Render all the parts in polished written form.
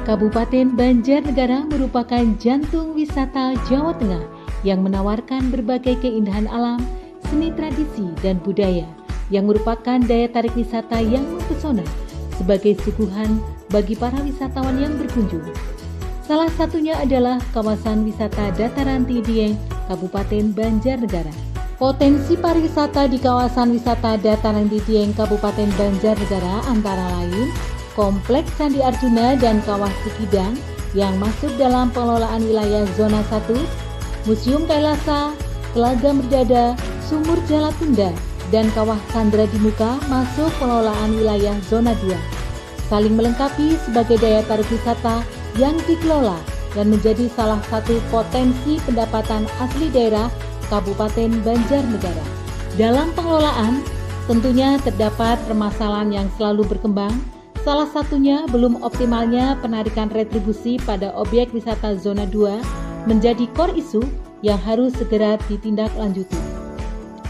Kabupaten Banjarnegara merupakan jantung wisata Jawa Tengah yang menawarkan berbagai keindahan alam, seni tradisi, dan budaya yang merupakan daya tarik wisata yang mempesona sebagai suguhan bagi para wisatawan yang berkunjung. Salah satunya adalah kawasan wisata Dataran Tinggi Dieng, Kabupaten Banjarnegara. Potensi pariwisata di kawasan wisata Dataran Tinggi Dieng, Kabupaten Banjarnegara antara lain Kompleks Candi Arjuna dan Kawah Sikidang yang masuk dalam pengelolaan wilayah Zona 1, Museum Kailasa, Telaga Merdada, Sumur Jalatunda, dan Kawah Sandra di Muka masuk pengelolaan wilayah Zona 2. Saling melengkapi sebagai daya tarik wisata yang dikelola dan menjadi salah satu potensi pendapatan asli daerah Kabupaten Banjarnegara. Dalam pengelolaan, tentunya terdapat permasalahan yang selalu berkembang. Salah satunya belum optimalnya penarikan retribusi pada objek wisata Zona 2 menjadi core isu yang harus segera ditindaklanjuti.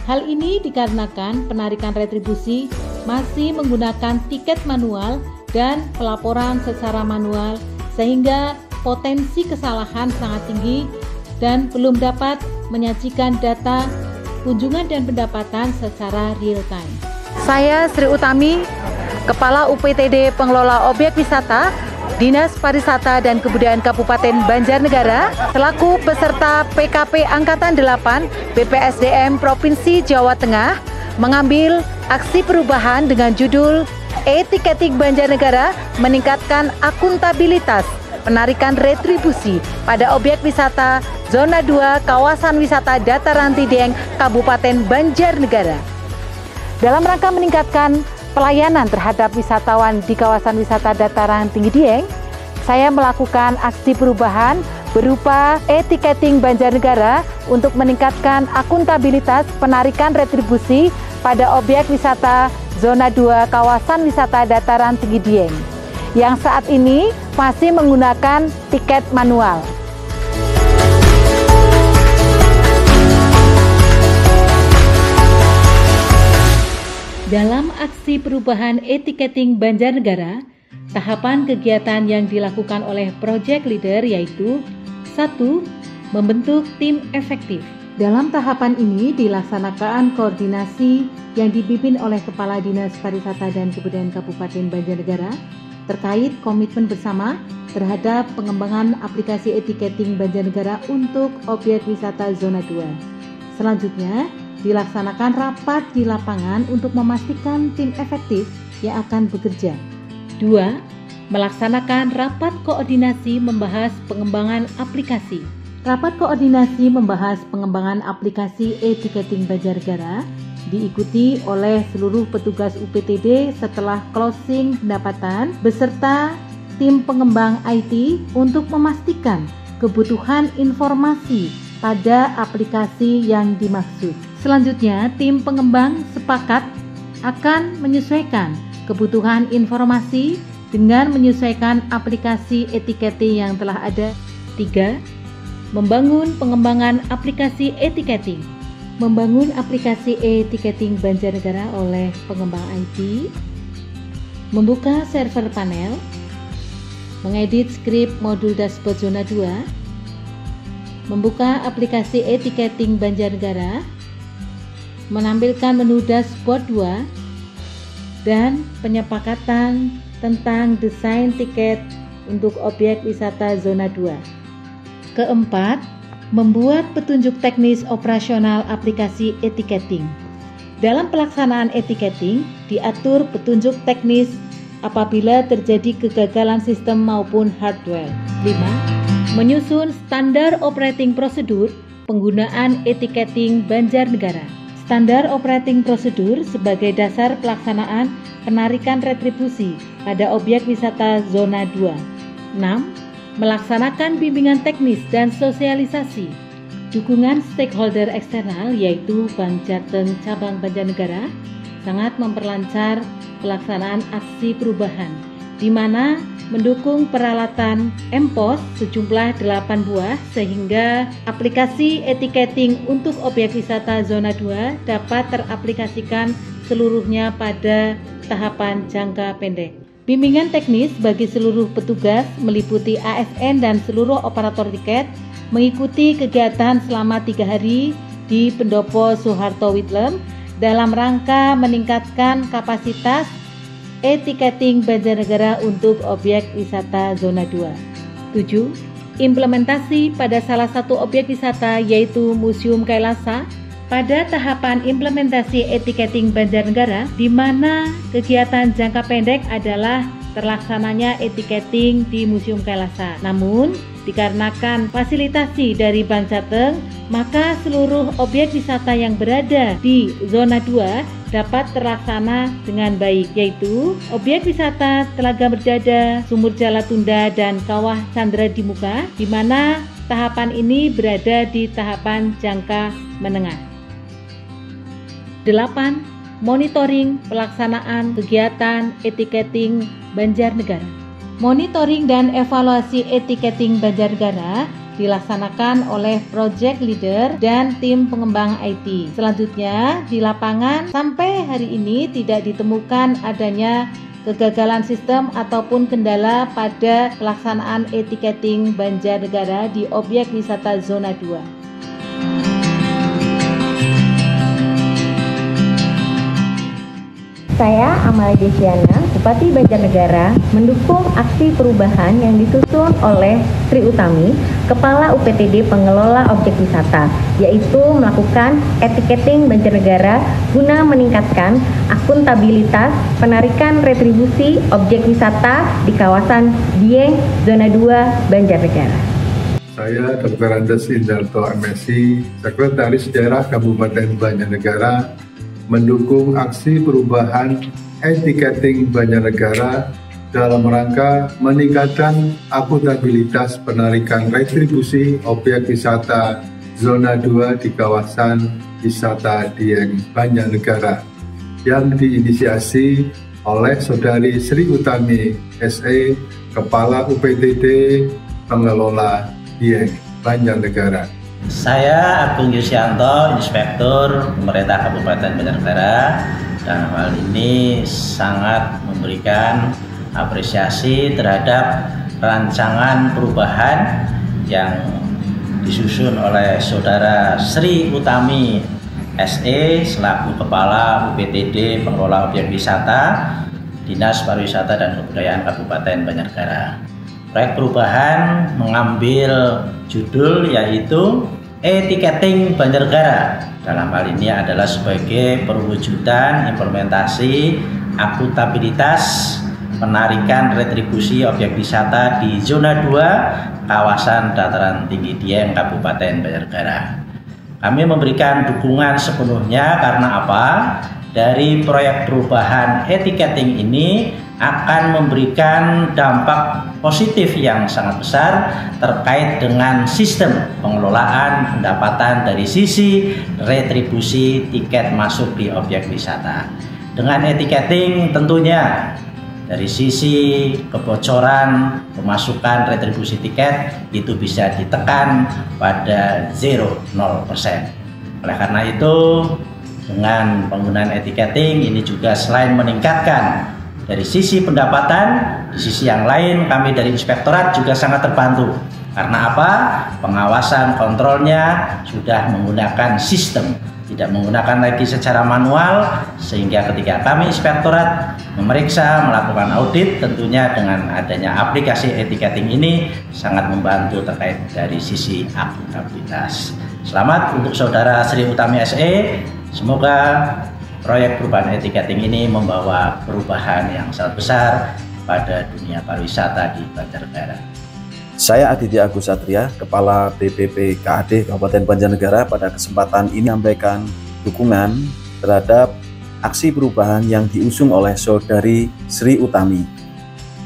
Hal ini dikarenakan penarikan retribusi masih menggunakan tiket manual dan pelaporan secara manual sehingga potensi kesalahan sangat tinggi dan belum dapat menyajikan data kunjungan dan pendapatan secara real time. Saya Sri Utami, Kepala UPTD Pengelola Objek Wisata, Dinas Pariwisata dan Kebudayaan Kabupaten Banjarnegara, selaku peserta PKP Angkatan 8 BPSDM Provinsi Jawa Tengah, mengambil aksi perubahan dengan judul E-Tiketing Banjarnegara meningkatkan akuntabilitas penarikan retribusi pada objek wisata Zona 2 Kawasan Wisata Dataran Tinggi Dieng, Kabupaten Banjarnegara. Dalam rangka meningkatkan pelayanan terhadap wisatawan di kawasan wisata Dataran Tinggi Dieng, saya melakukan aksi perubahan berupa e-tiketing Banjarnegara untuk meningkatkan akuntabilitas penarikan retribusi pada objek wisata Zona 2 Kawasan Wisata Dataran Tinggi Dieng yang saat ini masih menggunakan tiket manual. Dalam aksi perubahan e-tiketing Banjarnegara, tahapan kegiatan yang dilakukan oleh project leader yaitu 1. Membentuk tim efektif. Dalam tahapan ini dilaksanakan koordinasi yang dipimpin oleh Kepala Dinas Pariwisata dan Kebudayaan Kabupaten Banjarnegara terkait komitmen bersama terhadap pengembangan aplikasi e-tiketing Banjarnegara untuk objek wisata Zona 2. Selanjutnya, dilaksanakan rapat di lapangan untuk memastikan tim efektif yang akan bekerja. 2. Melaksanakan rapat koordinasi membahas pengembangan aplikasi. Rapat koordinasi membahas pengembangan aplikasi e-tiketing Banjarnegara diikuti oleh seluruh petugas UPTD setelah closing pendapatan beserta tim pengembang IT untuk memastikan kebutuhan informasi pada aplikasi yang dimaksud. Selanjutnya, tim pengembang sepakat akan menyesuaikan kebutuhan informasi dengan menyesuaikan aplikasi e-tiketing yang telah ada. 3. Membangun pengembangan aplikasi e-tiketing. Membangun aplikasi e-tiketing Banjarnegara oleh pengembang IT, membuka server panel, mengedit skrip modul dashboard Zona 2, membuka aplikasi e-tiketing Banjarnegara, menampilkan menu dashboard 2, dan penyepakatan tentang desain tiket untuk objek wisata Zona 2. Keempat, membuat petunjuk teknis operasional aplikasi e-tiketing. Dalam pelaksanaan e-tiketing, diatur petunjuk teknis apabila terjadi kegagalan sistem maupun hardware. 5. Menyusun standar operating prosedur penggunaan e-tiketing Banjarnegara. Standar operating prosedur sebagai dasar pelaksanaan penarikan retribusi pada objek wisata Zona 2. 6. Melaksanakan bimbingan teknis dan sosialisasi. Dukungan stakeholder eksternal yaitu Bank Jateng Cabang Banjarnegara sangat memperlancar pelaksanaan aksi perubahan, di mana mendukung peralatan MPOS sejumlah 8 buah sehingga aplikasi e-tiketing untuk objek wisata Zona 2 dapat teraplikasikan seluruhnya pada tahapan jangka pendek. Bimbingan teknis bagi seluruh petugas meliputi ASN dan seluruh operator tiket mengikuti kegiatan selama 3 hari di Pendopo Soeharto Witlem dalam rangka meningkatkan kapasitas e-tiketing Banjarnegara untuk objek wisata zona 2. 7. Implementasi pada salah satu objek wisata yaitu Museum Kailasa pada tahapan implementasi e-tiketing Banjarnegara, di mana kegiatan jangka pendek adalah terlaksananya e-tiketing di Museum Kailasa. Namun, dikarenakan fasilitasi dari Bank Jateng, maka seluruh objek wisata yang berada di zona 2 dapat terlaksana dengan baik, yaitu objek wisata Telaga Berdada, Sumur Jala Tunda, dan Kawah Chandra di Muka, di mana tahapan ini berada di tahapan jangka menengah. 8. Monitoring pelaksanaan kegiatan e-tiketing Banjarnegara. Monitoring dan evaluasi e-tiketing Banjarnegara dilaksanakan oleh project leader dan tim pengembang IT. Selanjutnya, di lapangan sampai hari ini tidak ditemukan adanya kegagalan sistem ataupun kendala pada pelaksanaan e-tiketing Banjarnegara di objek wisata zona 2. Saya Amalia Desiana, Bupati Banjarnegara, mendukung aksi perubahan yang disusun oleh Sri Utami, Kepala UPTD Pengelola Objek Wisata, yaitu melakukan e-tiketing Banjarnegara guna meningkatkan akuntabilitas penarikan retribusi objek wisata di kawasan Dieng, Zona 2, Banjarnegara. Saya Dr. Andes Indarto MSc, Sekretaris Daerah Kabupaten Banjarnegara, mendukung aksi perubahan e-tiketing Banjarnegara dalam rangka meningkatkan akuntabilitas penarikan retribusi objek wisata zona 2 di kawasan wisata Dieng, Banjarnegara yang diinisiasi oleh Saudari Sri Utami SE, Kepala UPTD Pengelola Dieng, Banjarnegara. Saya Agung Yusianto, Inspektur Pemerintah Kabupaten Banjarnegara, dan hal ini sangat memberikan apresiasi terhadap rancangan perubahan yang disusun oleh Saudara Sri Utami SE selaku Kepala UPTD Pengelola Objek Wisata Dinas Pariwisata dan Kebudayaan Kabupaten Banjarnegara. Proyek perubahan mengambil judul yaitu e-tiketing Banjarnegara. Dalam hal ini adalah sebagai perwujudan implementasi akuntabilitas penarikan retribusi objek wisata di zona 2 kawasan dataran tinggi Dieng, Kabupaten Banjarnegara. Kami memberikan dukungan sepenuhnya karena apa? Dari proyek perubahan e-tiketing ini akan memberikan dampak positif yang sangat besar terkait dengan sistem pengelolaan pendapatan dari sisi retribusi tiket masuk di objek wisata. Dengan e-tiketing tentunya dari sisi kebocoran pemasukan retribusi tiket itu bisa ditekan pada 0%. Oleh karena itu, dengan penggunaan e-tiketing ini juga selain meningkatkan dari sisi pendapatan, di sisi yang lain kami dari Inspektorat juga sangat terbantu. Karena apa? Pengawasan kontrolnya sudah menggunakan sistem, tidak menggunakan lagi secara manual, sehingga ketika kami Inspektorat memeriksa, melakukan audit, tentunya dengan adanya aplikasi e-tiketing ini sangat membantu terkait dari sisi akuntabilitas. Selamat untuk Saudara Sri Utami SE. Semoga proyek perubahan e-tiketing ini membawa perubahan yang sangat besar pada dunia pariwisata di Banjarnegara. Saya Aditya Agus Satria, Kepala BPP KAD Kabupaten Banjarnegara, pada kesempatan ini menyampaikan dukungan terhadap aksi perubahan yang diusung oleh Saudari Sri Utami,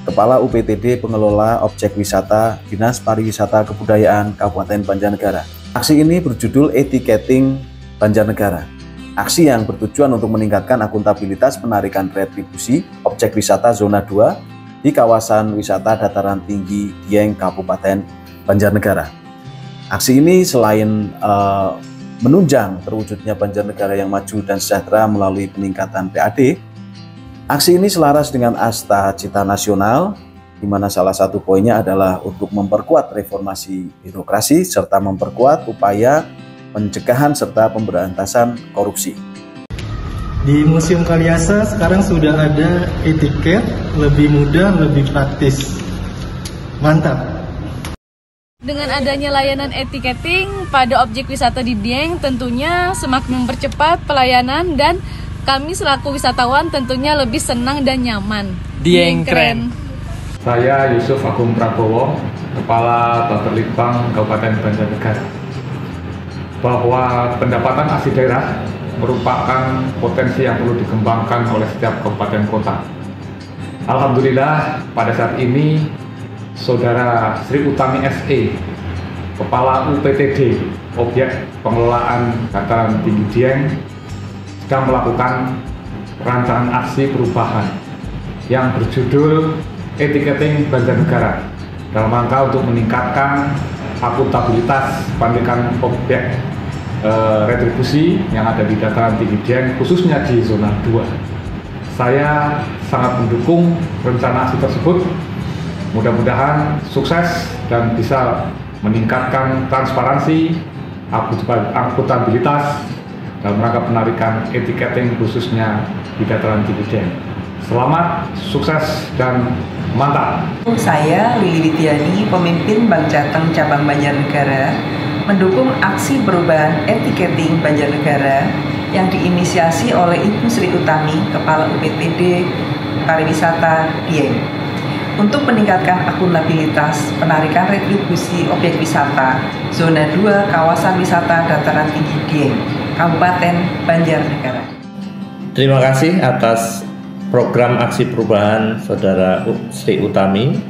Kepala UPTD Pengelola Objek Wisata Dinas Pariwisata Kebudayaan Kabupaten Banjarnegara. Aksi ini berjudul e-tiketing Banjarnegara. Aksi yang bertujuan untuk meningkatkan akuntabilitas penarikan retribusi objek wisata zona 2 di kawasan wisata dataran tinggi Dieng, Kabupaten Banjarnegara. Aksi ini selain menunjang terwujudnya Banjarnegara yang maju dan sejahtera melalui peningkatan PAD, Aksi ini selaras dengan Asta Cita Nasional, di mana salah satu poinnya adalah untuk memperkuat reformasi birokrasi serta memperkuat upaya pencegahan serta pemberantasan korupsi. Di Museum Kaliasa sekarang sudah ada etiket, lebih mudah, lebih praktis. Mantap. Dengan adanya layanan etiketing pada objek wisata di Dieng tentunya semakin mempercepat pelayanan dan kami selaku wisatawan tentunya lebih senang dan nyaman. Dieng keren. Saya Yusuf Agung Prabowo, Kepala Baperlitbang Kabupaten Banjarnegara. Bahwa pendapatan asli daerah merupakan potensi yang perlu dikembangkan oleh setiap kabupaten kota. Alhamdulillah pada saat ini Saudara Sri Utami SE, Kepala UPTD, Objek Pengelolaan Dataran Tinggi Dieng, sedang melakukan rancangan aksi perubahan yang berjudul Etiketing Banjarnegara dalam rangka untuk meningkatkan akuntabilitas penarikan objek retribusi yang ada di dataran tinggi Dieng, khususnya di zona 2. Saya sangat mendukung rencana aksi tersebut. Mudah-mudahan sukses dan bisa meningkatkan transparansi, akuntabilitas dalam rangka penarikan etiketing khususnya di dataran tinggi Dieng. Selamat, sukses, dan mantap. Saya Lili Widiani, pemimpin Bank Jateng Cabang Banjarnegara, mendukung aksi perubahan etiketing Banjarnegara yang diinisiasi oleh Ibu Sri Utami, Kepala UPTD Pariwisata Dieng, untuk meningkatkan akuntabilitas penarikan retribusi objek wisata zona 2 kawasan wisata dataran tinggi Dieng, Kabupaten Banjarnegara. Terima kasih atas program aksi perubahan Saudara Sri Utami,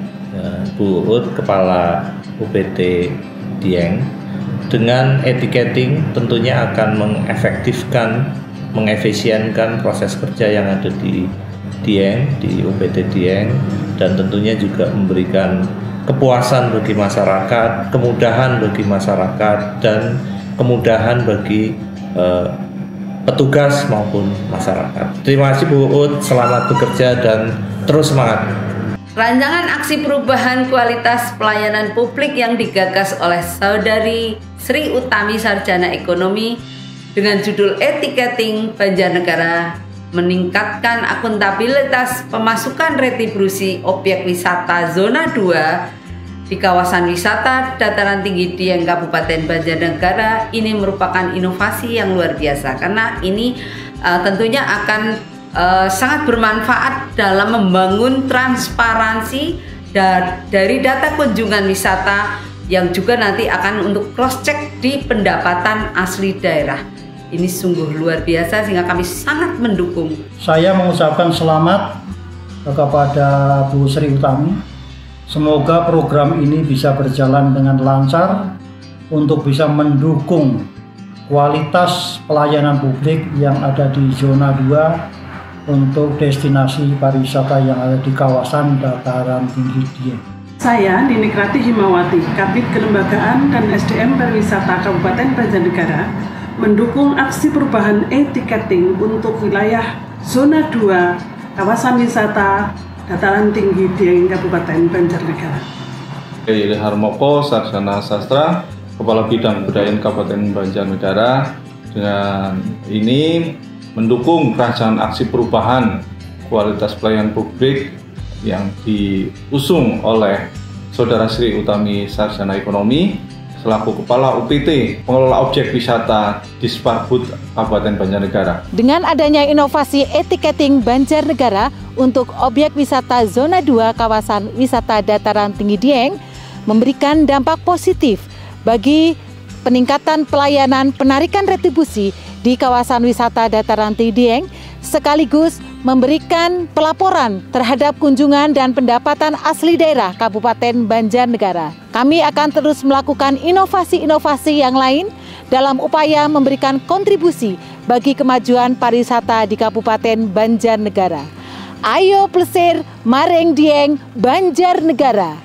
Bu Ut, Kepala UPT Dieng. Dengan etiketing tentunya akan mengefektifkan, mengefisienkan proses kerja yang ada di Dieng, di UPT Dieng, dan tentunya juga memberikan kepuasan bagi masyarakat, kemudahan bagi masyarakat, dan kemudahan bagi petugas maupun masyarakat. Terima kasih Bu Ut, selamat bekerja dan terus semangat. Rancangan aksi perubahan kualitas pelayanan publik yang digagas oleh Saudari Sri Utami Sarjana Ekonomi dengan judul Etiketing Banjarnegara meningkatkan akuntabilitas pemasukan retribusi objek wisata zona 2 di kawasan wisata dataran tinggi Dieng Kabupaten Banjarnegara ini merupakan inovasi yang luar biasa karena ini tentunya akan sangat bermanfaat dalam membangun transparansi dari data kunjungan wisata yang juga nanti akan untuk cross check di pendapatan asli daerah. Ini sungguh luar biasa sehingga kami sangat mendukung. Saya mengucapkan selamat kepada Bu Sri Utami. Semoga program ini bisa berjalan dengan lancar untuk bisa mendukung kualitas pelayanan publik yang ada di zona 2 untuk destinasi pariwisata yang ada di kawasan dataran tinggi Dieng. Saya Ninekrati Himawati, Kabid Kelembagaan dan SDM Pariwisata Kabupaten Banjarnegara, mendukung aksi perubahan etiketing untuk wilayah zona 2 kawasan wisata dataran tinggi Dieng Kabupaten Banjarnegara. Ilham Harmoko, Sarjana Sastra, Kepala Bidang Kebudayaan Kabupaten Banjarnegara, dengan ini mendukung rancangan aksi perubahan kualitas pelayanan publik yang diusung oleh Saudara Sri Utami Sarjana Ekonomi selaku Kepala UPT Pengelola Objek Wisata Disparbud Kabupaten Banjarnegara. Dengan adanya inovasi etiketing Banjarnegara untuk objek wisata zona 2 kawasan wisata dataran tinggi Dieng memberikan dampak positif bagi peningkatan pelayanan penarikan retribusi di kawasan wisata dataran tinggi Dieng, sekaligus memberikan pelaporan terhadap kunjungan dan pendapatan asli daerah Kabupaten Banjarnegara. Kami akan terus melakukan inovasi-inovasi yang lain dalam upaya memberikan kontribusi bagi kemajuan pariwisata di Kabupaten Banjarnegara. Ayo plesir mareng Dieng Banjarnegara.